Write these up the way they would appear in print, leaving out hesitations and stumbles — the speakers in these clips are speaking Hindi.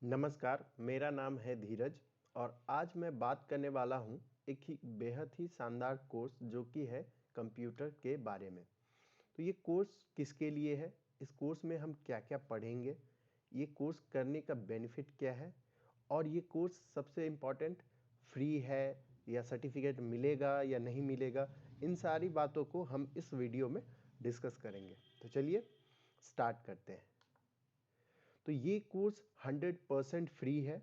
नमस्कार, मेरा नाम है धीरज और आज मैं बात करने वाला हूँ एक ही बेहद ही शानदार कोर्स जो कि है कंप्यूटर के बारे में। तो ये कोर्स किसके लिए है? इस कोर्स में हम क्या-क्या पढ़ेंगे? ये कोर्स करने का बेनिफिट क्या है? और ये कोर्स सबसे इम्पोर्टेंट फ्री है या सर्टिफिकेट मिलेगा या नहीं मिलेगा? इन सारी बातों को हम इस वीडियो में डिस्कस करेंगे। तो चलिए स्टार्ट करते हैं। तो ये कोर्स 100% फ्री है।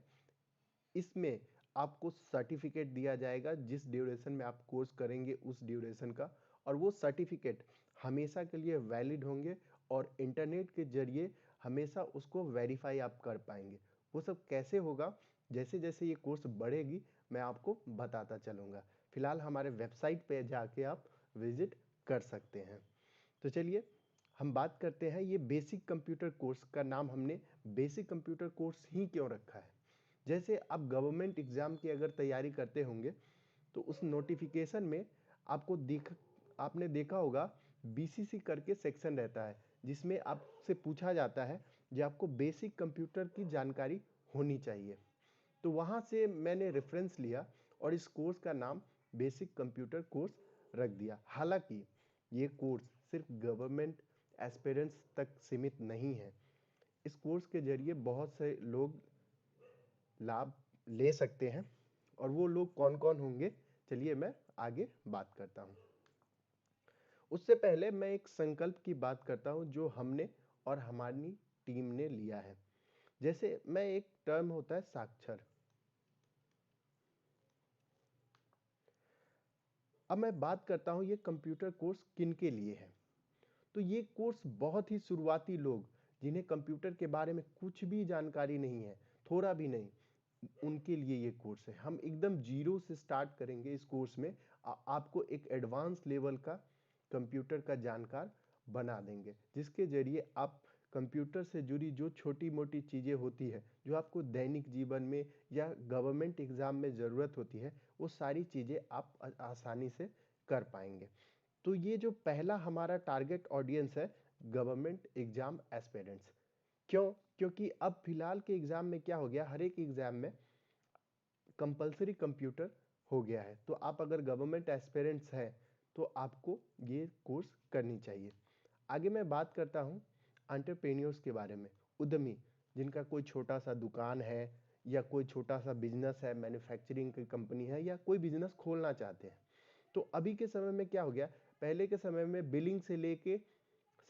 इसमें आपको सर्टिफिकेट दिया जाएगा जिस ड्यूरेशन में आप कोर्स करेंगे उस ड्यूरेशन का, और वो सर्टिफिकेट हमेशा के लिए वैलिड होंगे और इंटरनेट के जरिए हमेशा उसको वेरीफाई आप कर पाएंगे। वो सब कैसे होगा? जैसे जैसे ये कोर्स बढ़ेगी मैं आपको बताता चलूँगा। फिलहाल हमारे वेबसाइट पे जाके आप विजिट कर सकते हैं। तो चलिए हम बात करते हैं। ये बेसिक कंप्यूटर कोर्स का नाम हमने बेसिक कंप्यूटर कोर्स ही क्यों रखा है? जैसे आप गवर्नमेंट एग्जाम की अगर तैयारी करते होंगे तो उस नोटिफिकेशन में आपने देखा होगा बीसीसी करके सेक्शन रहता है जिसमें आपसे पूछा जाता है कि आपको बेसिक कंप्यूटर की जानकारी होनी चाहिए। तो वहाँ से मैंने रेफरेंस लिया और इस कोर्स का नाम बेसिक कंप्यूटर कोर्स रख दिया। हालांकि ये कोर्स सिर्फ गवर्नमेंट एस्पिरेंट्स तक सीमित नहीं है। इस कोर्स के जरिए बहुत से लोग लाभ ले सकते हैं, और वो लोग कौन कौन होंगे चलिए मैं आगे बात करता हूँ। उससे पहले मैं एक संकल्प की बात करता हूँ जो हमने और हमारी टीम ने लिया है। जैसे मैं एक टर्म होता है साक्षर। अब मैं बात करता हूँ ये कंप्यूटर कोर्स किन के लिए है। तो ये कोर्स बहुत ही शुरुआती लोग जिन्हें कंप्यूटर के बारे में कुछ भी जानकारी नहीं है, थोड़ा भी नहीं, उनके लिए ये कोर्स है। हम एकदम जीरो से स्टार्ट करेंगे इस कोर्स में। आपको एक एडवांस लेवल का कंप्यूटर का जानकार बना देंगे जिसके जरिए आप कंप्यूटर से जुड़ी जो छोटी मोटी चीज़ें होती है जो आपको दैनिक जीवन में या गवर्नमेंट एग्जाम में ज़रूरत होती है, वो सारी चीज़ें आप आसानी से कर पाएंगे। तो ये जो पहला हमारा टारगेट ऑडियंस है, गवर्नमेंट एग्जाम एस्पिरेंट्स। क्यों? क्योंकि अब फिलहाल के एग्जाम में क्या हो गया, हर एक एग्जाम में कंपलसरी कंप्यूटर हो गया है। तो आप अगर गवर्नमेंट एस्पिरेंट्स हैं तो आपको ये कोर्स करनी चाहिए। आगे मैं बात करता हूँ एंटरप्रेन्योर्स के बारे में। उद्यमी जिनका कोई छोटा सा दुकान है या कोई छोटा सा बिजनेस है, मैन्युफैक्चरिंग की कंपनी है या कोई बिजनेस खोलना चाहते हैं। तो अभी के समय में क्या हो गया, पहले के समय में बिलिंग से लेके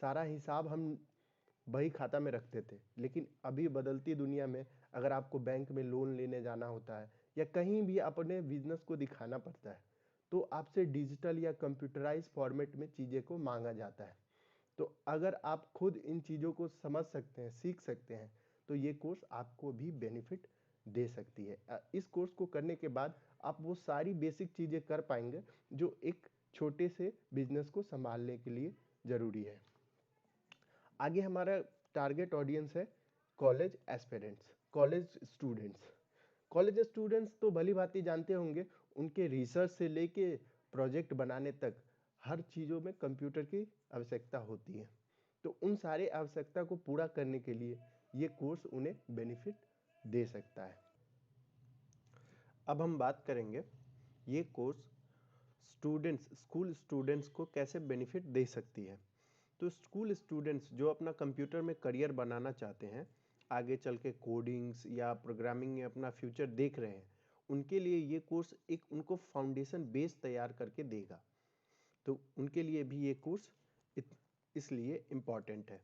सारा हिसाब हम बही खाता में रखते थे, लेकिन अभी बदलती दुनिया में अगर आपको बैंक में लोन लेने जाना होता है या कहीं भी अपने बिजनेस को दिखाना पड़ता है तो आपसे डिजिटल या कंप्यूटराइज फॉर्मेट में चीज़ें को मांगा जाता है। तो अगर आप खुद इन चीज़ों को समझ सकते हैं, सीख सकते हैं, तो ये कोर्स आपको भी बेनिफिट दे सकती है। इस कोर्स को करने के बाद आप वो सारी बेसिक चीज़ें कर पाएंगे जो एक छोटे से बिजनेस को संभालने के लिए ज़रूरी है। आगे हमारा टारगेट ऑडियंस है college aspirants, college students. College students तो भली भांति जानते होंगे, उनके रिसर्च से लेके प्रोजेक्ट बनाने तक हर चीज़ों में कंप्यूटर की आवश्यकता होती है। तो उन सारे आवश्यकता को पूरा करने के लिए ये कोर्स उन्हें बेनिफिट दे सकता है। अब हम बात करेंगे ये कोर्स स्कूल स्टूडेंट्स को कैसे बेनिफिट दे सकती है। तो स्कूल स्टूडेंट्स जो अपना कंप्यूटर में करियर बनाना चाहते हैं, आगे चल के कोडिंग्स या प्रोग्रामिंग में अपना फ्यूचर देख रहे हैं, उनके लिए ये कोर्स एक उनको फाउंडेशन बेस तैयार करके देगा। तो उनके लिए भी ये कोर्स इसलिए इम्पॉर्टेंट है।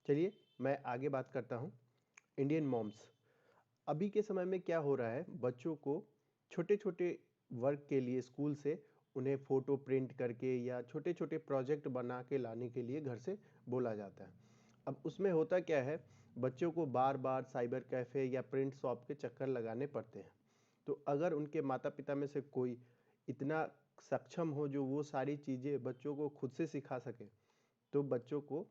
चलिए मैं आगे बात करता हूँ इंडियन मॉम्स। अभी के समय में क्या हो रहा है, बच्चों को छोटे छोटे वर्क के लिए स्कूल से उन्हें फ़ोटो प्रिंट करके या छोटे छोटे प्रोजेक्ट बना के लाने के लिए घर से बोला जाता है। अब उसमें होता क्या है, बच्चों को बार बार साइबर कैफ़े या प्रिंट शॉप के चक्कर लगाने पड़ते हैं। तो अगर उनके माता पिता में से कोई इतना सक्षम हो जो वो सारी चीज़ें बच्चों को खुद से सिखा सके, तो बच्चों को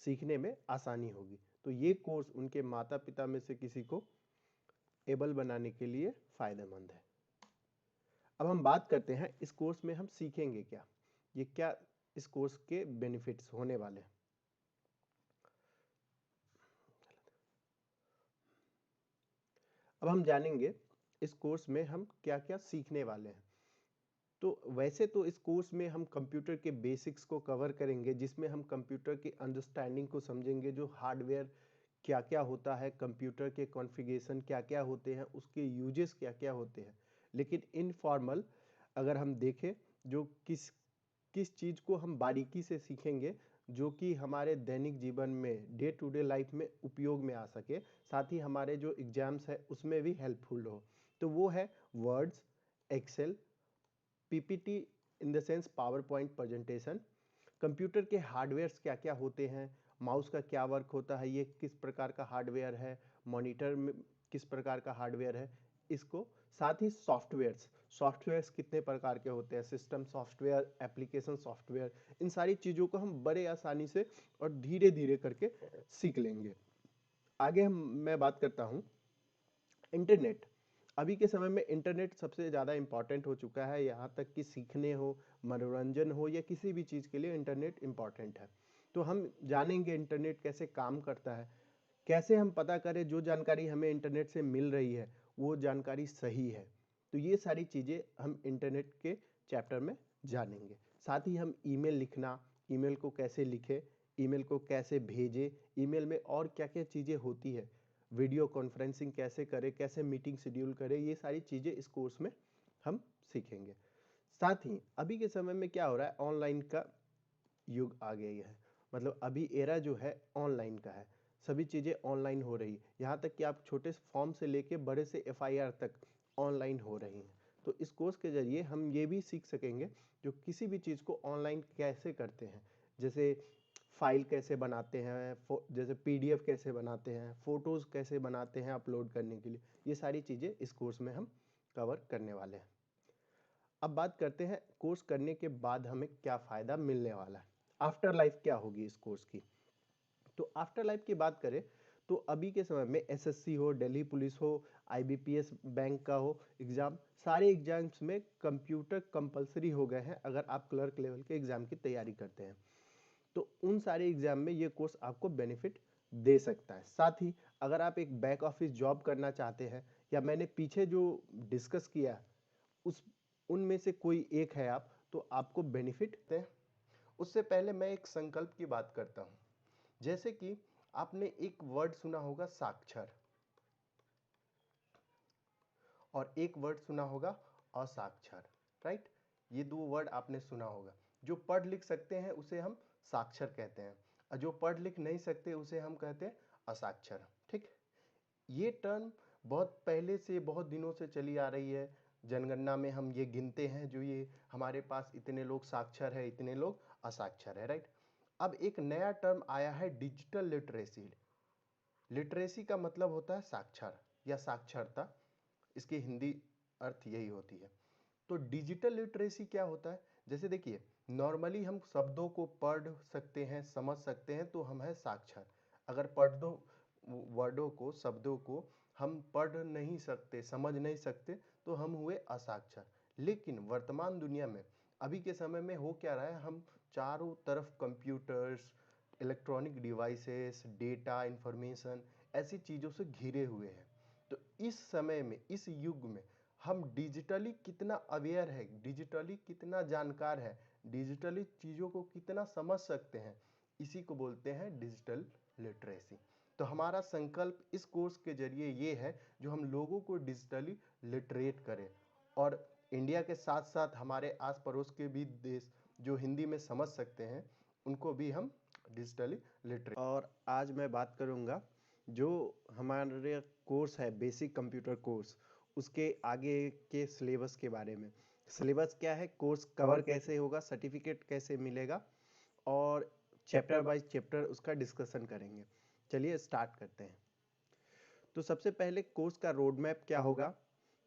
सीखने में आसानी होगी। तो ये कोर्स उनके माता पिता में से किसी को एबल बनाने के लिए फ़ायदेमंद है। अब हम बात करते हैं इस कोर्स में हम सीखेंगे क्या, ये क्या इस कोर्स के बेनिफिट्स होने वाले हैं। अब हम जानेंगे इस कोर्स में हम क्या क्या सीखने वाले हैं। तो वैसे तो इस कोर्स में हम कंप्यूटर के बेसिक्स को कवर करेंगे, जिसमें हम कंप्यूटर की अंडरस्टैंडिंग को समझेंगे, जो हार्डवेयर क्या क्या होता है, कंप्यूटर के कॉन्फ़िगरेशन क्या क्या होते हैं, उसके यूजेस क्या क्या होते हैं। लेकिन इनफॉर्मल अगर हम देखें, जो किस किस चीज़ को हम बारीकी से सीखेंगे जो कि हमारे दैनिक जीवन में डे टू डे लाइफ में उपयोग में आ सके, साथ ही हमारे जो एग्जाम्स है उसमें भी हेल्पफुल हो। तो वो है words, Excel, PPT in the sense PowerPoint presentation, computer के हार्डवेयर्स क्या क्या होते हैं, माउस का क्या वर्क होता है, ये किस प्रकार का हार्डवेयर है, मॉनिटर में किस प्रकार का हार्डवेयर है, इसको साथ ही सॉफ्टवेयर्स, सॉफ्टवेयर्स कितने प्रकार के होते हैं, सिस्टम सॉफ्टवेयर, एप्लीकेशन सॉफ्टवेयर, इन सारी चीज़ों को हम बड़े आसानी से और धीरे धीरे करके सीख लेंगे। आगे मैं बात करता हूँ इंटरनेट। अभी के समय में इंटरनेट सबसे ज़्यादा इम्पॉर्टेंट हो चुका है, यहाँ तक कि सीखने हो, मनोरंजन हो या किसी भी चीज़ के लिए इंटरनेट इम्पॉर्टेंट है। तो हम जानेंगे इंटरनेट कैसे काम करता है, कैसे हम पता करें जो जानकारी हमें इंटरनेट से मिल रही है वो जानकारी सही है। तो ये सारी चीज़ें हम इंटरनेट के चैप्टर में जानेंगे। साथ ही हम ईमेल लिखना, ईमेल को कैसे लिखें, ईमेल को कैसे भेजें, ईमेल में और क्या क्या चीज़ें होती है, वीडियो कॉन्फ्रेंसिंग कैसे करें, कैसे मीटिंग शेड्यूल करें, ये सारी चीज़ें इस कोर्स में हम सीखेंगे। साथ ही अभी के समय में क्या हो रहा है, ऑनलाइन का युग आ गई है, मतलब अभी एरा जो है ऑनलाइन का है, सभी चीज़ें ऑनलाइन हो रही है, यहाँ तक कि आप छोटे फॉर्म से लेके बड़े से एफआईआर तक ऑनलाइन हो रही हैं। तो इस कोर्स के जरिए हम ये भी सीख सकेंगे जो किसी भी चीज़ को ऑनलाइन कैसे करते हैं, जैसे फाइल कैसे बनाते हैं, जैसे पीडीएफ कैसे बनाते हैं, फोटोज़ कैसे बनाते हैं अपलोड करने के लिए, ये सारी चीज़ें इस कोर्स में हम कवर करने वाले हैं। अब बात करते हैं कोर्स करने के बाद हमें क्या फ़ायदा मिलने वाला है, आफ्टर लाइफ क्या होगी इस कोर्स की। तो आफ्टर लाइफ की बात करें तो अभी के समय में एसएससी हो, दिल्ली पुलिस हो, आईबीपीएस बैंक का हो एग्ज़ाम, सारे एग्जाम्स में कंप्यूटर कंपलसरी हो गए हैं अगर आप क्लर्क लेवल के एग्ज़ाम की तैयारी करते हैं। तो उन सारे एग्जाम में ये कोर्स आपको बेनिफिट दे सकता है। साथ ही अगर आप एक बैक ऑफिस जॉब करना चाहते हैं या मैंने पीछे जो डिस्कस किया उस उनमें से कोई एक है आप, तो आपको बेनिफिट है। उससे पहले मैं एक संकल्प की बात करता हूं, जैसे कि आपने एक वर्ड सुना होगा साक्षर, और एक वर्ड सुना होगा असाक्षर, राइट। ये दो वर्ड आपने सुना होगा। जो पढ़ लिख सकते हैं उसे हम साक्षर कहते हैं, और जो पढ़ लिख नहीं सकते उसे हम कहते हैं असाक्षर, ठीक। ये टर्म बहुत पहले से, बहुत दिनों से चली आ रही है। जनगणना में हम ये गिनते हैं जो ये हमारे पास इतने लोग साक्षर है, इतने लोग असाक्षर है, राइट। अब एक नया टर्म आया है डिजिटल लिटरेसी। लिटरेसी का मतलब होता है साक्षर या साक्षरता, इसकी हिंदी अर्थ यही होती है। तो डिजिटल लिटरेसी क्या होता है, जैसे देखिए नॉर्मली हम शब्दों को पढ़ सकते हैं, समझ सकते हैं, तो हम है साक्षर। अगर पढ़ दो वर्डों को, शब्दों को हम पढ़ नहीं सकते, समझ नहीं सकते, तो हम हुए असाक्षर। लेकिन वर्तमान दुनिया में अभी के समय में हो क्या रहा है, हम चारों तरफ computers, electronic devices, data, information, ऐसी चीज़ों से घिरे हुए हैं। तो इस समय में, इस युग में हम डिजिटली कितना अवेयर है, डिजिटली कितना जानकार है, डिजिटली चीज़ों को कितना समझ सकते हैं, इसी को बोलते हैं डिजिटल लिटरेसी। तो हमारा संकल्प इस कोर्स के जरिए ये है जो हम लोगों को डिजिटली लिटरेट करें, और इंडिया के साथ साथ हमारे आस पड़ोस के भी देश जो हिंदी में समझ सकते हैं उनको भी हम डिजिटली लिटरेट। और आज मैं बात करूंगा जो हमारे कोर्स है बेसिक कंप्यूटर कोर्स, उसके आगे के सिलेबस के बारे में। सिलेबस क्या है, कोर्स कवर कैसे होगा, सर्टिफिकेट कैसे मिलेगा, और चैप्टर बाय चैप्टर उसका डिस्कशन करेंगे। चलिए स्टार्ट करते हैं। तो सबसे पहले कोर्स का रोड मैप क्या होगा।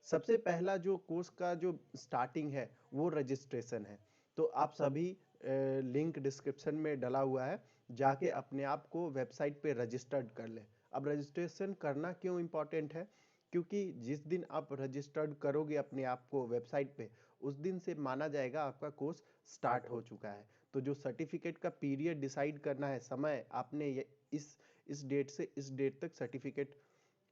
सबसे पहला जो कोर्स का जो स्टार्टिंग है वो रजिस्ट्रेशन है। तो आप सभी लिंक डिस्क्रिप्शन में डला हुआ है, जाके अपने आप को वेबसाइट पे रजिस्टर्ड कर लें। अब रजिस्ट्रेशन करना क्यों इम्पोर्टेंट है, क्योंकि जिस दिन आप रजिस्टर्ड करोगे अपने आप को वेबसाइट पे, उस दिन से माना जाएगा आपका कोर्स स्टार्ट हो चुका है। तो जो सर्टिफिकेट का पीरियड डिसाइड करना है, समय, आपने इस डेट से इस डेट तक सर्टिफिकेट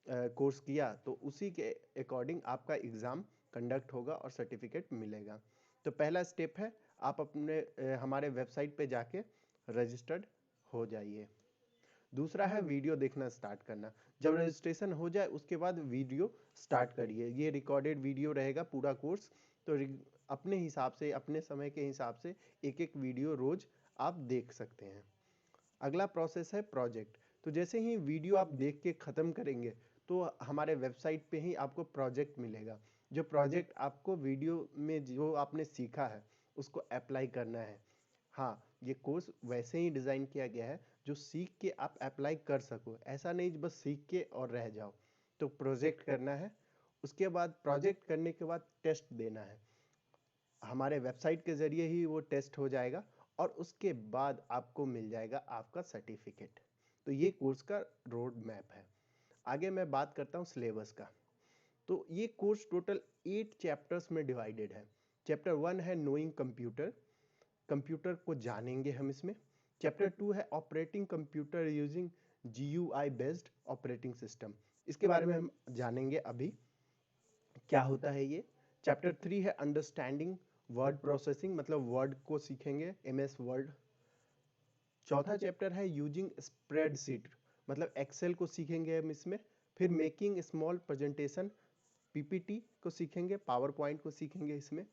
कोर्स किया तो उसी के अकॉर्डिंग आपका एग्ज़ाम कंडक्ट होगा और सर्टिफिकेट मिलेगा। तो पहला स्टेप है आप अपने हमारे वेबसाइट पे जाके रजिस्टर्ड हो जाइए। दूसरा है वीडियो देखना स्टार्ट करना। जब रजिस्ट्रेशन हो जाए उसके बाद वीडियो स्टार्ट करिए। ये रिकॉर्डेड वीडियो रहेगा पूरा कोर्स, तो अपने हिसाब से, अपने समय के हिसाब से एक एक वीडियो रोज आप देख सकते हैं। अगला प्रोसेस है प्रोजेक्ट। तो जैसे ही वीडियो आप देख के ख़त्म करेंगे तो हमारे वेबसाइट पे ही आपको प्रोजेक्ट मिलेगा। जो प्रोजेक्ट आपको वीडियो में जो आपने सीखा है उसको अप्लाई करना है। हाँ, ये कोर्स वैसे ही डिज़ाइन किया गया है जो सीख के आप अप्लाई कर सको, ऐसा नहीं बस सीख के और रह जाओ। तो प्रोजेक्ट करना है, उसके बाद प्रोजेक्ट करने के बाद टेस्ट देना है। हमारे वेबसाइट के ज़रिए ही वो टेस्ट हो जाएगा और उसके बाद आपको मिल जाएगा आपका सर्टिफिकेट। तो ये कोर्स का रोड मैप है। आगे मैं बात करता हूँ सिलेबस का। तो ये कोर्स टोटल 8 चैप्टर्स में डिवाइडेड है। चैप्टर 1 है नोइंग कंप्यूटर, कंप्यूटर को जानेंगे हम इसमें। चैप्टर 2 है operating computer using GUI based operating system, इसके बारे में हम जानेंगे अभी क्या होता है ये। चैप्टर 3 है अंडरस्टैंडिंग वर्ड प्रोसेसिंग, मतलब वर्ड को सीखेंगे, MS वर्ड। चौथा चैप्टर है यूजिंग स्प्रेडशीट, मतलब एक्सेल को सीखेंगे हम इसमें। फिर मेकिंग स्मॉल प्रेजेंटेशन, PPT को सीखेंगे, पावर पॉइंट को सीखेंगे इसमें।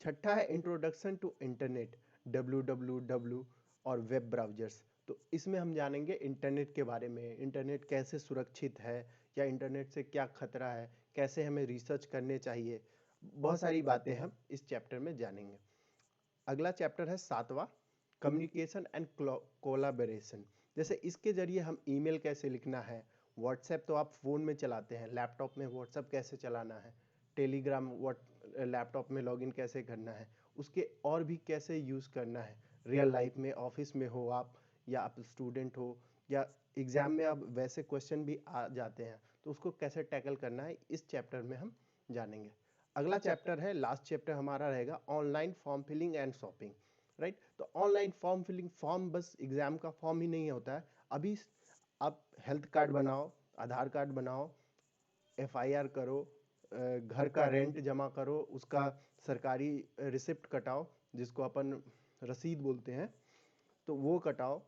छठा है इंट्रोडक्शन टू इंटरनेट, WWW और वेब ब्राउजर्स। तो इसमें हम जानेंगे इंटरनेट के बारे में, इंटरनेट कैसे सुरक्षित है या इंटरनेट से क्या खतरा है, कैसे हमें रिसर्च करने चाहिए, बहुत सारी बातें हम इस चैप्टर में जानेंगे। अगला चैप्टर है 7वां, कम्युनिकेशन एंड कोलाबोरेशन। जैसे इसके जरिए हम ईमेल कैसे लिखना है, व्हाट्सएप तो आप फ़ोन में चलाते हैं, लैपटॉप में व्हाट्सएप कैसे चलाना है, टेलीग्राम लैपटॉप में लॉगिन कैसे करना है, उसके और भी कैसे यूज़ करना है रियल लाइफ में, ऑफिस में हो आप या आप स्टूडेंट हो या एग्ज़ाम में अब वैसे क्वेश्चन भी आ जाते हैं तो उसको कैसे टैकल करना है, इस चैप्टर में हम जानेंगे। अगला चैप्टर है, लास्ट चैप्टर हमारा रहेगा online form filling and shopping, right. तो ऑनलाइन फॉर्म फिलिंग, फॉर्म बस एग्जाम का फॉर्म ही नहीं होता है। अभी आप हेल्थ कार्ड बनाओ, आधार कार्ड बनाओ, FIR करो, घर का रेंट जमा करो, उसका सरकारी रिसिप्ट कटाओ जिसको अपन रसीद बोलते हैं, तो वो कटाओ।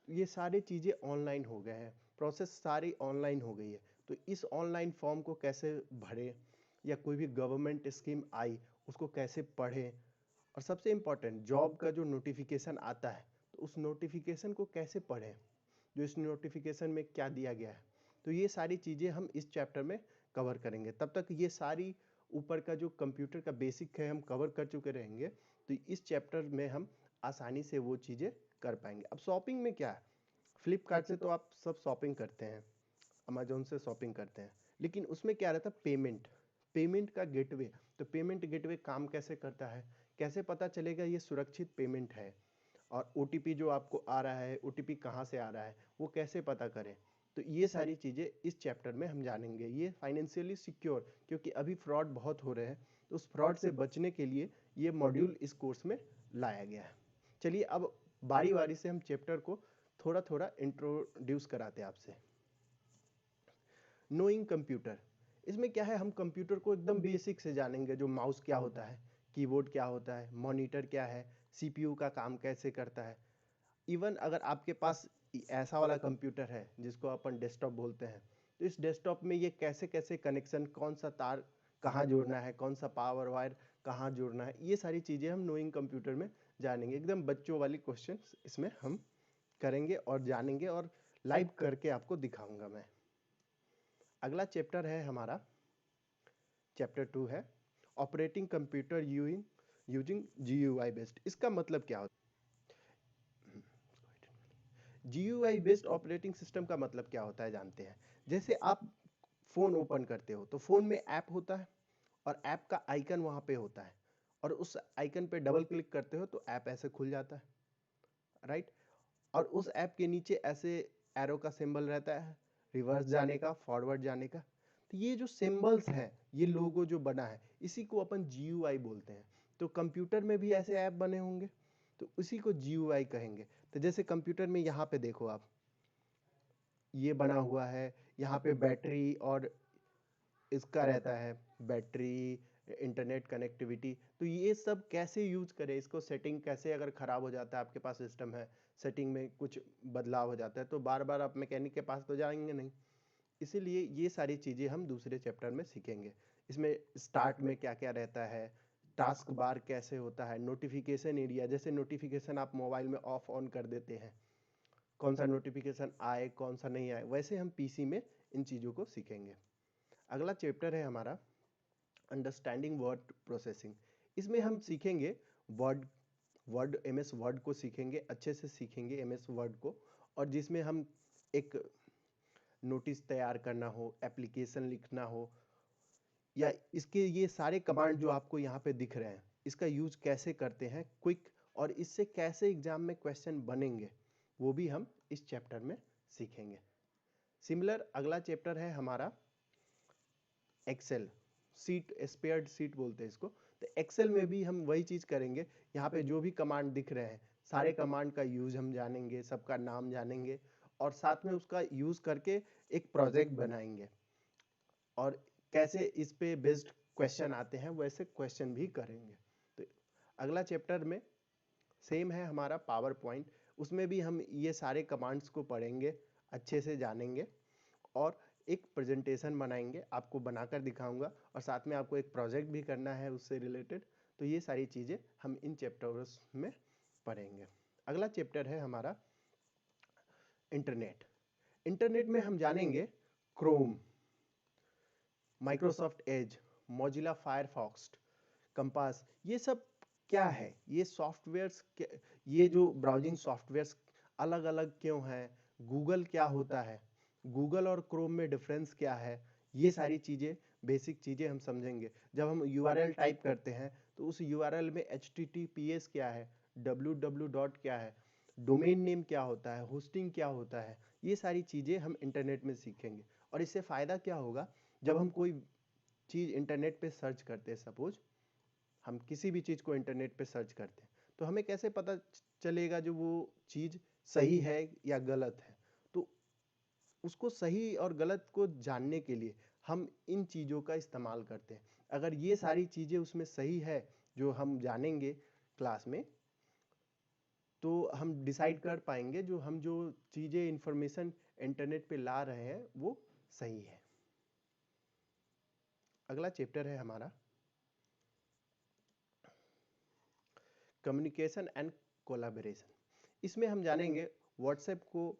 ये सारी चीज़ें ऑनलाइन हो गए हैं, प्रोसेस सारी ऑनलाइन हो गई है। तो इस ऑनलाइन फॉर्म को कैसे भरें, या कोई भी गवर्नमेंट स्कीम आई उसको कैसे पढ़ें, और सबसे इम्पोर्टेंट जॉब का जो नोटिफिकेशन आता है तो उस नोटिफिकेशन को कैसे पढ़ें, जो इस नोटिफिकेशन में क्या दिया गया है। तो ये सारी चीज़ें हम इस चैप्टर में कवर करेंगे। तब तक ये सारी ऊपर का जो कंप्यूटर का बेसिक है हम कवर कर चुके रहेंगे, तो इस चैप्टर में हम आसानी से वो चीज़ें कर पाएंगे। अब शॉपिंग में क्या है, फ्लिपकार्ट से तो आप सब शॉपिंग करते हैं, अमेजोन से शॉपिंग करते हैं, लेकिन उसमें क्या रहता है, पेमेंट, पेमेंट का गेटवे। तो पेमेंट गेटवे काम कैसे करता है, कैसे पता चलेगा ये सुरक्षित पेमेंट है, और OTP जो आपको आ रहा है, OTP कहाँ से आ रहा है वो कैसे पता करें। तो ये सारी चीज़ें इस चैप्टर में हम जानेंगे। ये फाइनेंशियली सिक्योर, क्योंकि अभी फ्रॉड बहुत हो रहे हैं, तो उस फ्रॉड से बचने के लिए ये मॉड्यूल इस कोर्स में लाया गया है। चलिए अब बारी बारी से हम चैप्टर को थोड़ा थोड़ा इंट्रोड्यूस कराते हैं आपसे। नोइंग कंप्यूटर, इसमें क्या है, हम कंप्यूटर को एकदम बेसिक से जानेंगे। जो माउस क्या होता है, कीबोर्ड क्या होता है, मॉनिटर क्या है, CPU का काम कैसे करता है। इवन अगर आपके पास ऐसा वाला कंप्यूटर है जिसको अपन डेस्कटॉप बोलते हैं, तो इस डेस्कटॉप में ये कैसे कैसे कनेक्शन, कौन सा तार कहाँ जोड़ना है, कौन सा पावर वायर कहाँ जोड़ना है, ये सारी चीज़ें हम नोइंग कंप्यूटर में जानेंगे। एकदम बच्चों वाली क्वेश्चन इसमें हम करेंगे और जानेंगे, और लाइव करके आपको दिखाऊंगा मैं। अगला चैप्टर है हमारा, चैप्टर 2 है operating computer using GUI based. इसका मतलब क्या होता है, GUI बेस्ड ऑपरेटिंग सिस्टम का मतलब क्या होता है जानते हैं। जैसे आप फोन ओपन करते हो तो फोन में ऐप होता है, और ऐप का आइकन वहां पे होता है, और उस आइकन पे डबल क्लिक करते हो तो ऐप ऐसे खुल जाता है, राइट। और उस ऐप के नीचे ऐसे एरो का सिंबल रहता है, रिवर्स जाने का, फॉरवर्ड जाने का। तो ये जो सिंबल्स हैं, ये लोगो जो बना है, इसी को अपन GUI बोलते हैं। तो कंप्यूटर में भी ऐसे ऐप बने होंगे तो उसी को GUI कहेंगे। तो जैसे कंप्यूटर में यहाँ पे देखो आप, ये बना हुआ है, यहाँ पे बैटरी और इसका रहता है, बैटरी, इंटरनेट कनेक्टिविटी। तो ये सब कैसे यूज करें, इसको सेटिंग कैसे, अगर खराब हो जाता है, आपके पास सिस्टम है, सेटिंग में कुछ बदलाव हो जाता है, तो बार बार आप मैकेनिक के पास तो जाएंगे नहीं। इसीलिए ये सारी चीजें हम दूसरे चैप्टर में सीखेंगे। इसमें स्टार्ट में क्या क्या रहता है, टास्क बार कैसे होता है, नोटिफिकेशन एरिया, जैसे नोटिफिकेशन आप मोबाइल में ऑफ ऑन कर देते हैं, कौन सा नोटिफिकेशन आए कौन सा नहीं आए, वैसे हम पीसी में इन चीजों को सीखेंगे। अगला चैप्टर है हमारा अंडरस्टैंडिंग वर्ड प्रोसेसिंग। इसमें हम सीखेंगे वर्ड वर्ड एमएस वर्ड को सीखेंगे, अच्छे से सीखेंगे एमएस वर्ड को। और जिसमें हम एक नोटिस तैयार करना हो, एप्लीकेशन लिखना हो, या इसके ये सारे कमांड जो आपको यहाँ पे दिख रहे हैं, इसका यूज कैसे करते हैं क्विक, और इससे कैसे एग्जाम में क्वेश्चन बनेंगे, वो भी हम इस चैप्टर में सीखेंगे। सिमिलर अगला चैप्टर है हमारा एक्सेल सीट, स्पेयर्ड सीट बोलते हैं इसको। तो एक्सेल में भी हम वही चीज करेंगे, यहाँ पे जो भी कमांड दिख रहे हैं सारे कमांड का यूज हम जानेंगे, सबका नाम जानेंगे, और साथ में उसका यूज करके एक प्रोजेक्ट बनाएंगे, और कैसे इस पे बेस्ड क्वेश्चन आते हैं वैसे क्वेश्चन भी करेंगे। तो अगला चैप्टर में सेम है हमारा पावर पॉइंट, उसमें भी हम ये सारे कमांड्स को पढ़ेंगे, अच्छे से जानेंगे, और एक प्रेजेंटेशन बनाएंगे, आपको बनाकर दिखाऊंगा, और साथ में आपको एक प्रोजेक्ट भी करना है उससे रिलेटेड। तो ये सारी चीजें हम इन चैप्टर्स में पढ़ेंगे। अगला चैप्टर है हमारा इंटरनेट। इंटरनेट में हम जानेंगे Chrome, Microsoft Edge, Mozilla Firefox, compass, ये सब क्या है, ये सॉफ्टवेयर्स, ये जो ब्राउजिंग सॉफ्टवेयर्स अलग अलग क्यों हैं, गूगल क्या होता है, गूगल और क्रोम में डिफरेंस क्या है, ये सारी चीज़ें, बेसिक चीज़ें हम समझेंगे। जब हम यूआरएल टाइप करते हैं तो उस यूआरएल में एचटीटीपीएस क्या है, www डॉट क्या है, डोमेन नेम क्या होता है, होस्टिंग क्या होता है, ये सारी चीज़ें हम इंटरनेट में सीखेंगे। और इससे फ़ायदा क्या होगा, जब हम कोई चीज़ इंटरनेट पे सर्च करते हैं, सपोज हम किसी भी चीज़ को इंटरनेट पे सर्च करते हैं, तो हमें कैसे पता चलेगा जो वो चीज़ सही है या गलत है। तो उसको सही और गलत को जानने के लिए हम इन चीज़ों का इस्तेमाल करते हैं। अगर ये सारी चीज़ें उसमें सही है जो हम जानेंगे क्लास में, तो हम डिसाइड कर पाएंगे जो हम जो चीज़ें इंफॉर्मेशन इंटरनेट पे ला रहे हैं वो सही है। अगला चैप्टर है हमारा कम्युनिकेशन एंड कोलैबोरेशन। इसमें हम जानेंगे व्हाट्सएप को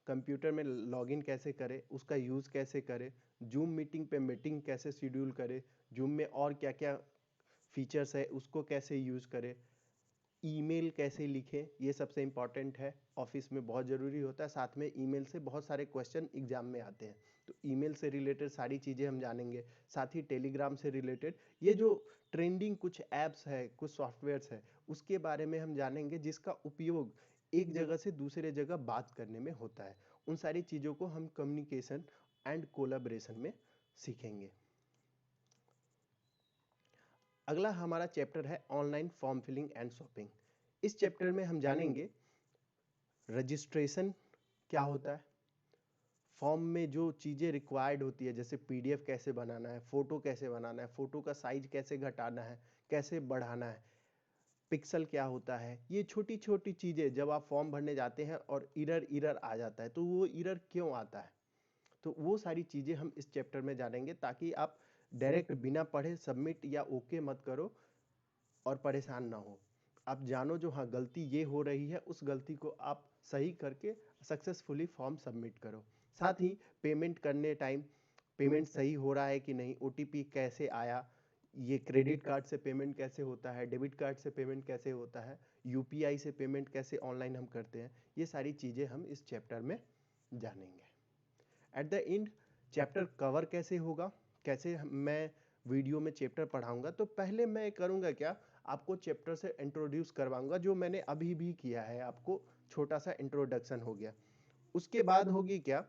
कंप्यूटर में लॉगिन कैसे करें, उसका यूज़ कैसे करें, जूम मीटिंग पे मीटिंग कैसे शेड्यूल करें, जूम में और क्या क्या फीचर्स है उसको कैसे यूज़ करें, ईमेल कैसे लिखें, ये सबसे इम्पॉर्टेंट है, ऑफिस में बहुत ज़रूरी होता है। साथ में ईमेल से बहुत सारे क्वेश्चन एग्जाम में आते हैं, तो ईमेल से रिलेटेड सारी चीज़ें हम जानेंगे। साथ ही टेलीग्राम से रिलेटेड ये जो ट्रेंडिंग कुछ ऐप्स है, कुछ सॉफ्टवेयर्स है, उसके बारे में हम जानेंगे, जिसका उपयोग एक जगह से दूसरे जगह बात करने में होता है। उन सारी चीज़ों को हम कम्युनिकेशन एंड कोलैबोरेशन में सीखेंगे। अगला हमारा चैप्टर है online form filling and shopping. इस चैप्टर में हम जानेंगे रजिस्ट्रेशन क्या होता है, फॉर्म में जो चीज़ें रिक्वायर्ड होती है, जैसे पीडीएफ कैसे बनाना है, फोटो कैसे बनाना है, फोटो का साइज कैसे घटाना है, कैसे बढ़ाना है, पिक्सल क्या होता है, ये छोटी छोटी चीज़ें जब आप फॉर्म भरने जाते हैं और इरर इरर आ जाता है, तो वो इरर क्यों आता है, तो वो सारी चीज़ें हम इस चैप्टर में जानेंगे, ताकि आप डायरेक्ट बिना पढ़े सबमिट या ओके मत करो और परेशान ना हो। आप जानो जो हाँ गलती ये हो रही है, उस गलती को आप सही करके सक्सेसफुली फॉर्म सबमिट करो। साथ ही पेमेंट करने टाइम पेमेंट सही हो रहा है कि नहीं, ओटीपी कैसे आया, ये क्रेडिट कार्ड से पेमेंट कैसे होता है, डेबिट कार्ड से पेमेंट कैसे होता है, यूपीआई से पेमेंट कैसे ऑनलाइन हम करते हैं, ये सारी चीज़ें हम इस चैप्टर में जानेंगे। At the end chapter cover कैसे होगा, कैसे मैं वीडियो में चैप्टर पढ़ाऊंगा, तो पहले मैं करूंगा क्या, आपको चैप्टर से इंट्रोड्यूस करवाऊंगा, जो मैंने अभी भी किया है, आपको छोटा सा इंट्रोडक्शन हो गया। उसके बाद होगी क्या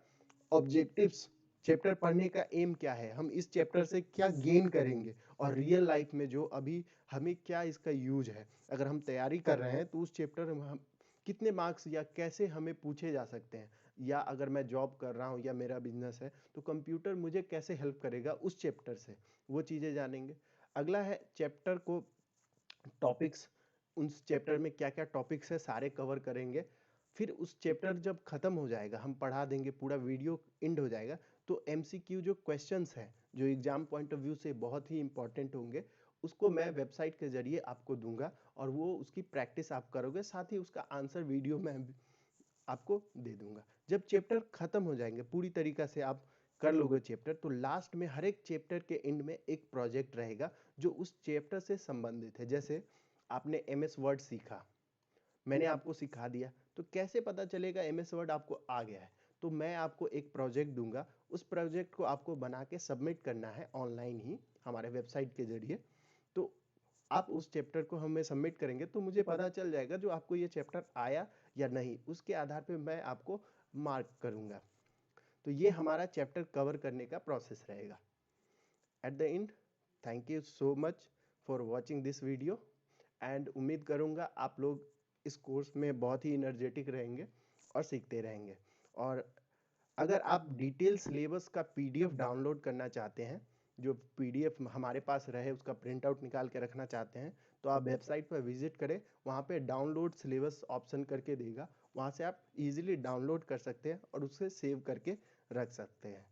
ऑब्जेक्टिव्स, चैप्टर पढ़ने का एम क्या है, हम इस चैप्टर से क्या गेन करेंगे, और रियल लाइफ में जो अभी हमें क्या इसका यूज है, अगर हम तैयारी कर रहे हैं तो उस चैप्टर में हम कितने मार्क्स या कैसे हमें पूछे जा सकते हैं, या अगर मैं जॉब कर रहा हूँ या मेरा बिजनेस है तो कंप्यूटर मुझे कैसे हेल्प करेगा उस चैप्टर से, वो चीज़ें जानेंगे। अगला है चैप्टर को टॉपिक्स, उस चैप्टर में क्या क्या टॉपिक्स है सारे कवर करेंगे। फिर उस चैप्टर जब खत्म हो जाएगा, हम पढ़ा देंगे, पूरा वीडियो एंड हो जाएगा, तो एमसीक्यू जो क्वेश्चंस हैं जो एग्जाम पॉइंट ऑफ व्यू से बहुत ही इंपॉर्टेंट होंगे, उसको मैं वेबसाइट के जरिए आपको दूंगा और वो उसकी प्रैक्टिस आप करोगे, साथ ही उसका आंसर वीडियो मैं आपको दे दूंगा। जब चैप्टर खत्म हो जाएंगे पूरी तरीका से आप कर लोगे चैप्टर, तो लास्ट में हर एक चैप्टर के एंड में एक प्रोजेक्ट रहेगा जो उस चैप्टर से संबंधित है। जैसे आपने एमएस वर्ड सीखा, मैंने आपको सिखा दिया, तो कैसे पता चलेगा एमएस वर्ड आपको आ गया है? तो मैं आपको एक प्रोजेक्ट दूंगा, उस प्रोजेक्ट को आपको बना के सबमिट करना है ऑनलाइन ही हमारे वेबसाइट के जरिए। तो आप उस चैप्टर को हमें सबमिट करेंगे तो मुझे पता चल जाएगा जो आपको ये चैप्टर आया या नहीं, उसके आधार पे मैं आपको मार्क करूंगा। तो ये हमारा चैप्टर कवर करने का प्रोसेस रहेगा। At the end, thank you so much for watching this video, and उम्मीद करूंगा आप लोग इस कोर्स में बहुत ही एनर्जेटिक रहेंगे और सीखते रहेंगे। और अगर आप डिटेल सिलेबस का पीडीएफ डाउनलोड करना चाहते हैं, जो पीडीएफ हमारे पास रहे उसका प्रिंट आउट निकाल के रखना चाहते हैं, तो आप वेबसाइट पर विजिट करें, वहाँ पे डाउनलोड सिलेबस ऑप्शन करके देगा, वहाँ से आप इजीली डाउनलोड कर सकते हैं और उसे सेव करके रख सकते हैं।